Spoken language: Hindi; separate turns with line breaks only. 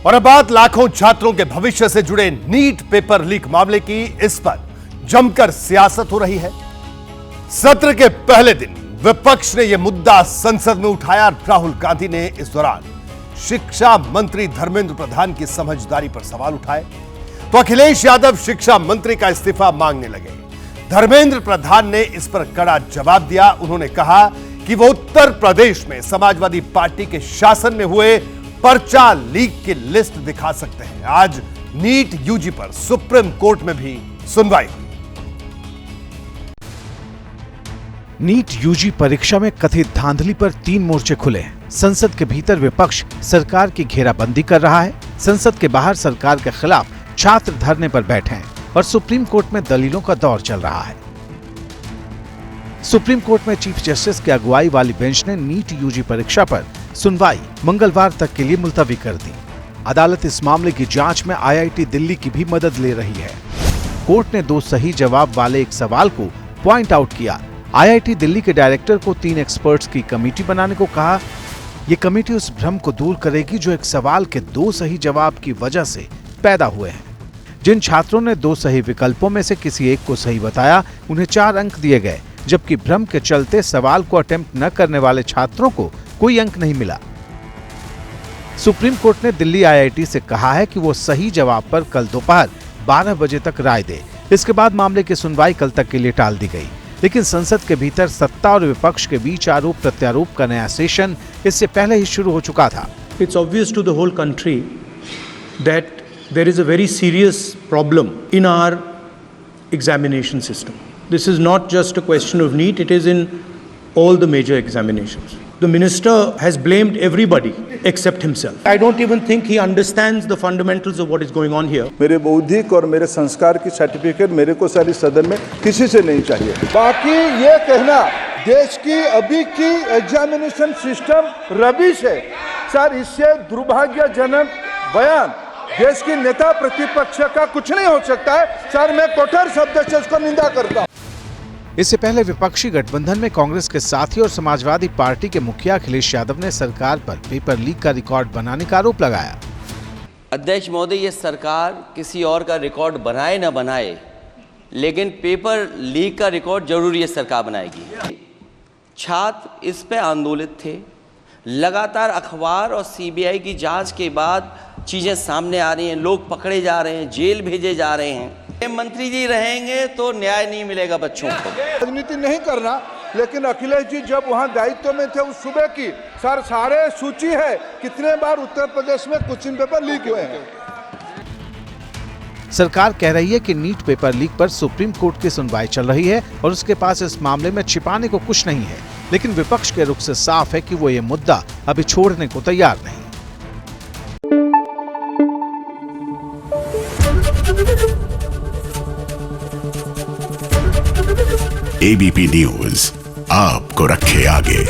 और अब बात लाखों छात्रों के भविष्य से जुड़े नीट पेपर लीक मामले की। इस पर जमकर सियासत हो रही है। सत्र के पहले दिन विपक्ष ने यह मुद्दा संसद में उठाया। राहुल गांधी ने इस दौरान शिक्षा मंत्री धर्मेंद्र प्रधान की समझदारी पर सवाल उठाए तो अखिलेश यादव शिक्षा मंत्री का इस्तीफा मांगने लगे। धर्मेंद्र प्रधान ने इस पर कड़ा जवाब दिया। उन्होंने कहा कि वो उत्तर प्रदेश में समाजवादी पार्टी के शासन में हुए पर्चा लीक की लिस्ट दिखा सकते हैं। आज नीट यूजी पर सुप्रीम कोर्ट में भी सुनवाई हुई।
नीट यूजी परीक्षा में कथित धांधली पर 3 मोर्चे खुले हैं। संसद के भीतर विपक्ष सरकार की घेराबंदी कर रहा है। संसद के बाहर सरकार के खिलाफ छात्र धरने पर बैठे हैं और सुप्रीम कोर्ट में दलीलों का दौर चल रहा है। सुप्रीम कोर्ट में चीफ जस्टिस की अगुवाई वाली बेंच ने नीट यूजी परीक्षा पर सुनवाई मंगलवार तक के लिए मुलतवी कर दी। अदालत इस मामले की जांच में आईआईटी दिल्ली की भी मदद ले रही है। कोर्ट ने 2 सही जवाब वाले एक सवाल को पॉइंट आउट किया। आईआईटी दिल्ली के डायरेक्टर को 3 एक्सपर्ट्स की कमेटी बनाने को कहा। ये कमेटी उस भ्रम को दूर करेगी जो एक सवाल के 2 सही जवाब की वजह से पैदा हुए हैं। जिन छात्रों ने 2 सही विकल्पों में से किसी एक को सही बताया, उन्हें 4 अंक दिए गए, जबकि भ्रम के चलते सवाल को अटेम्प्ट न करने वाले छात्रों को कोई अंक नहीं मिला। सुप्रीम कोर्ट ने दिल्ली आईआईटी से कहा है कि वो सही जवाब पर कल दोपहर 12 बजे तक राय दे। इसके बाद मामले की सुनवाई कल तक के लिए टाल दी गई। लेकिन संसद के भीतर सत्ता और विपक्ष के बीच आरोप प्रत्यारोप का नया सेशन इससे पहले ही शुरू हो चुका था।
It's obvious to the whole country that there is a very serious problem in our examination system. This is not just a question of NEET, it is in all the major examinations. The minister has blamed everybody except himself. I don't even think he understands the fundamentals of what is going on here.
मेरे बौद्धिक और मेरे संस्कार की सर्टिफिकेट मेरे को सारी सदन में किसी से नहीं चाहिए। बाकी ये कहना देश की अभी की एग्जामिनेशन सिस्टम रबिश है सर, इससे दुर्भाग्यजनक बयान देश की नेता प्रतिपक्ष का कुछ नहीं हो सकता है सर। मैं कठोर शब्द से इसको निंदा करता हूँ।
इससे पहले विपक्षी गठबंधन में कांग्रेस के साथी और समाजवादी पार्टी के मुखिया अखिलेश यादव ने सरकार पर पेपर लीक का रिकॉर्ड बनाने का आरोप लगाया।
अध्यक्ष महोदय, ये सरकार किसी और का रिकॉर्ड बनाए न बनाए, लेकिन पेपर लीक का रिकॉर्ड जरूर ये सरकार बनाएगी। छात्र इस पे आंदोलित थे। लगातार अखबार और सीबीआई की जांच के बाद चीजें सामने आ रही हैं, लोग पकड़े जा रहे हैं, जेल भेजे जा रहे हैं। मंत्री जी रहेंगे तो न्याय नहीं मिलेगा बच्चों को।
राजनीति नहीं करना, लेकिन अखिलेश जी जब वहाँ दायित्व में थे उस सूबे की सर सारे सूची है कितने बार उत्तर प्रदेश में क्वेश्चन पेपर लीक हुए हैं।
सरकार कह रही है कि नीट पेपर लीक पर सुप्रीम कोर्ट की सुनवाई चल रही है और उसके पास इस मामले में छिपाने को कुछ नहीं है। लेकिन विपक्ष के रुख से साफ है कि वो ये मुद्दा अभी छोड़ने को तैयार नहीं।
एबीपी न्यूज आपको रखे आगे।